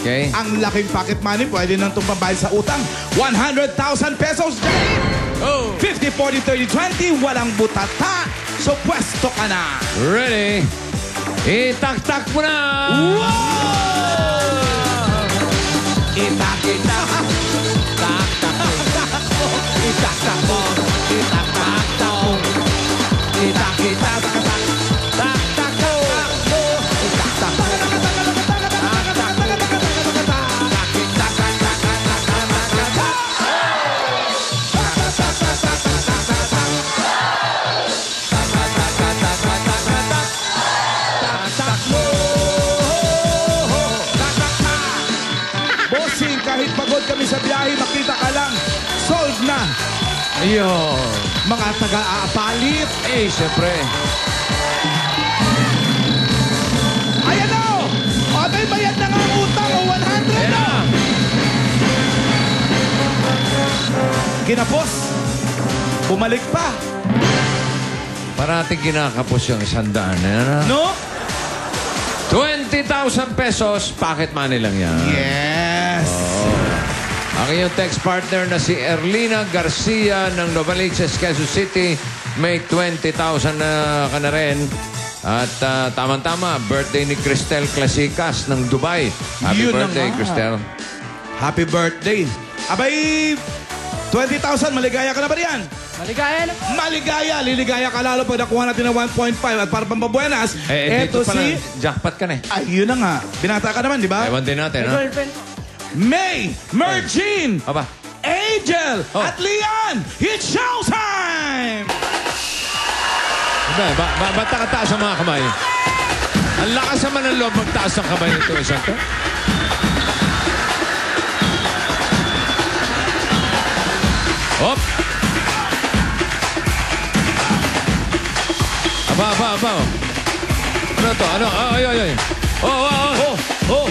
Okay. Ang laking pocket money, pwede nang itong pambayad sa utang. 100,000 pesos, Jared! Oh. 50, 40, 30, 20, walang butata. So, pwesto ka na. Ready? Itak-tak mo na! Wow! Itak-itak. Tak-tak mo. Itak-tak mo. Itak-tak mo. Itak-itak. Tak-tak mo. Itak-tak mo. Bossing, kahit pagod kami sa biyahe, makita ka lang. Solve na. Ayun. Mga taga-aapalit. Eh, siyempre. Ayan na! O, may bayad na nga ang utang. O, 100 Ayan na. na. Kinapos. Bumalik pa. Parating kinakapos yung 100. Ayan na. No? 20,000 pesos. Pocket money lang yan. Yes. Ang iyong text partner na si Erlina Garcia ng Novaliches, Quezon City. May 20,000 na ka na rin. At tama-tama, birthday ni Cristel Clasicas ng Dubai. Happy Yun na birthday, nga. Cristel. Happy birthday. Abay, 20,000. Maligaya ka na ba riyan? Maligaya na po. Maligaya. Liligaya ka lalo pag nakuha natin ng 1.5. At para pampabuenas, Dito eto pala, si... jackpot ka na eh. Ay, yun na nga. Binata ka naman, di ba? Ewan din natin, ha? Girlfriend po. May, Mergine, Aba. Angel, Oh. at Leon. It's showtime! Ba't nakataas ang mga kamay? Ang lakas naman ng loob magtaas ang kamay nito, isang to. Hop! Aba. Ano to? Ano? Ay. Oh.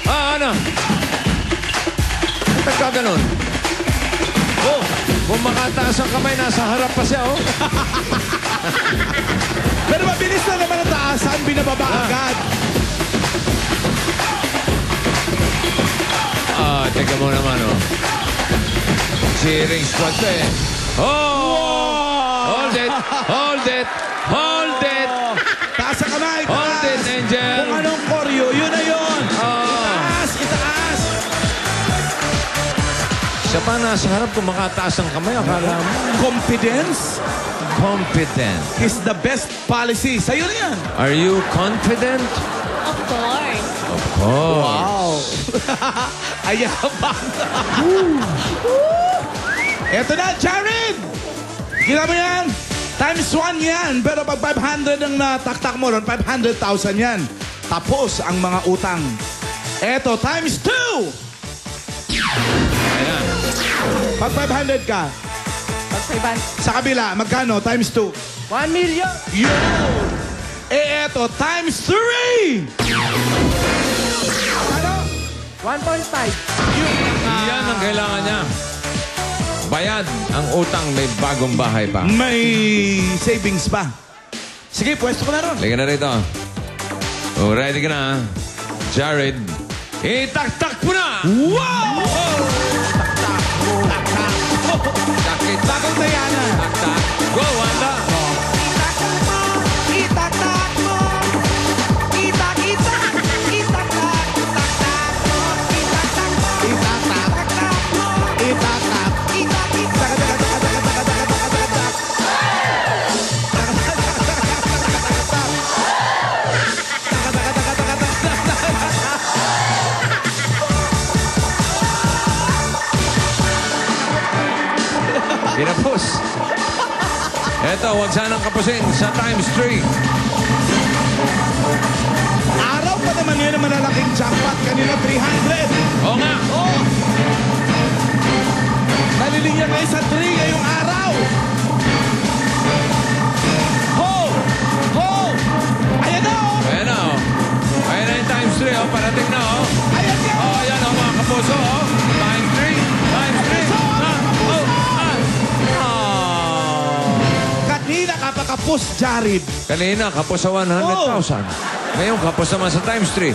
Ano? Ba't ka ganun? Oh, kung makataas ang kamay, nasa harap pa siya, oh. Pero mabilis na naman ang taasan, binababa agad. Teka mo naman, oh. Cheering squad to, eh. Oh! Hold it! Taas ang kamay, taas. Hold it, Angel. Kung anong koryo, yun na yun. Oh. Itaas. Siya pa nasa harap kung makataas ang kamay, akala mo. Confidence Confident. is the best policy. Sa'yo na yan. Are you confident? Of course. Of course. Wow. Ayabang. Eto na, Jared! Gila mo yan? Times 1 yan. Pero pag 500 ang nataktak mo ron, 500,000 yan. Tapos ang mga utang. Eto, times 2! Ayan. Pag 500 ka, Pagpaiban. sa kabila, magkano? Times 2. 1 million. Yun! Eto, times 3! Ano? 1.5. Yan ang kailangan niya. Bayad ang utang, may bagong bahay pa. May savings pa. Sige, pwesto ko na ron. Liga na rito. Oh, ready ka na, Jared. Itaktak mo na! Wow! Takit. Bagong Diana. Taktak. Go, Wanda! Itak mo. Itak-tak mo. Itak-itak. Itak-tak. Itak-tak mo. Itak-tak mo. Itatap. Itak-tak mo. Itatap. Itak-itak. Kinapos. Eto, huwag sanang kapusin sa times 3. Araw pa naman yun ang malalaking jackpot. Kanina 300. Oo nga. Oh! Nalilinya kayo sa 3 ngayong araw. Ho! Ho! Ayan na, oh! Ayan na, oh. Ayan na yung times 3, oh. Parating na, oh. Ayan na! Oh, ayan, oh, mga kapuso, oh. Times 3. Times 3. Kanina kapakapos, Jared. Kanina, kapos sa 100,000. Ngayon, kapos naman sa times 3.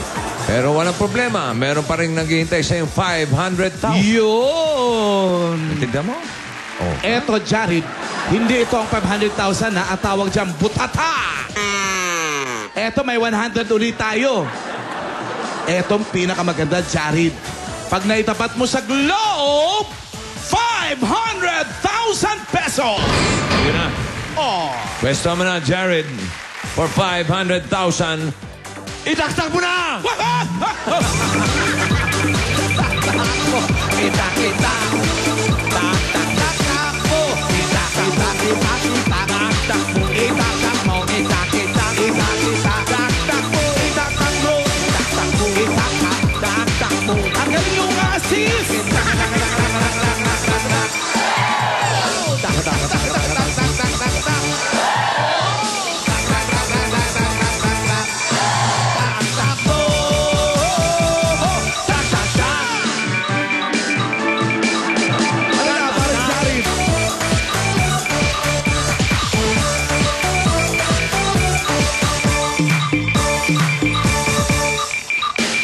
Pero walang problema. Meron pa rin naghihintay sa yung 500,000. Yun! Tinda mo? Oh. Eto, Jared, hindi ito ang 500,000 na ang tawag dyan, butata! Eto, may 100 ulit tayo. Etong pinakamaganda, Jared. Pag naitapat mo sa Globe, 500,000 pesos! Yun na. Oh! Pwesto mo na, Jared. For 500,000. Itaktak mo na! Kita, kita. Tak, tak, tak, takbo. Kita, kita, kita, kita. Tak, takbo. Itatakbo. Kita, kita, kita, kita. Tak, takbo. Itatakbo. Tak, takbo. Itatak, tak, takbo. Ang galing yung assist! Ano na, parang Jared?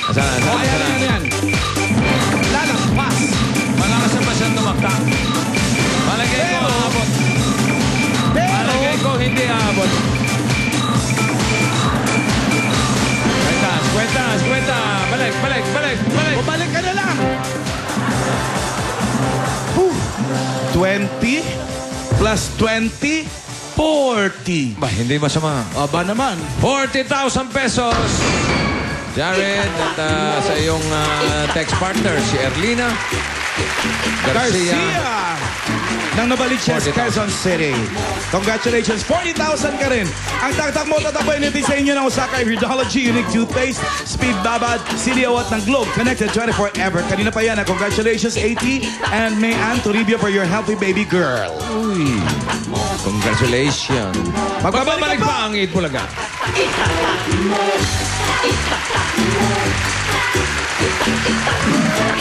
Asan? Oh, ayan. Lalampas. Malakas naman siya tumakta. Palagay ko Pero- aabot. Pero, Palagay ko hindi aabot. Kwenta. Balik. bumalik ka na lang. 20 plus 20, 40. Ba, hindi masama. Aba naman. 40,000 pesos. Jared, at sa iyong text partner, si Erlina Garcia. ng Novaliches, 40,000. Quezon City. Congratulations, 40,000 ka rin. Ang taktak mo, tataboy natin sa inyo ng Osaka Iridology Unique Toothpaste, Speed Babad, City Awat ng Globe, connected 24 ever. Kanina pa yan, congratulations, AT and May Ann Toribio for your healthy baby girl. Uy, congratulations. Magbabalik pa. pa ang Eid Bulaga. Itatak mo.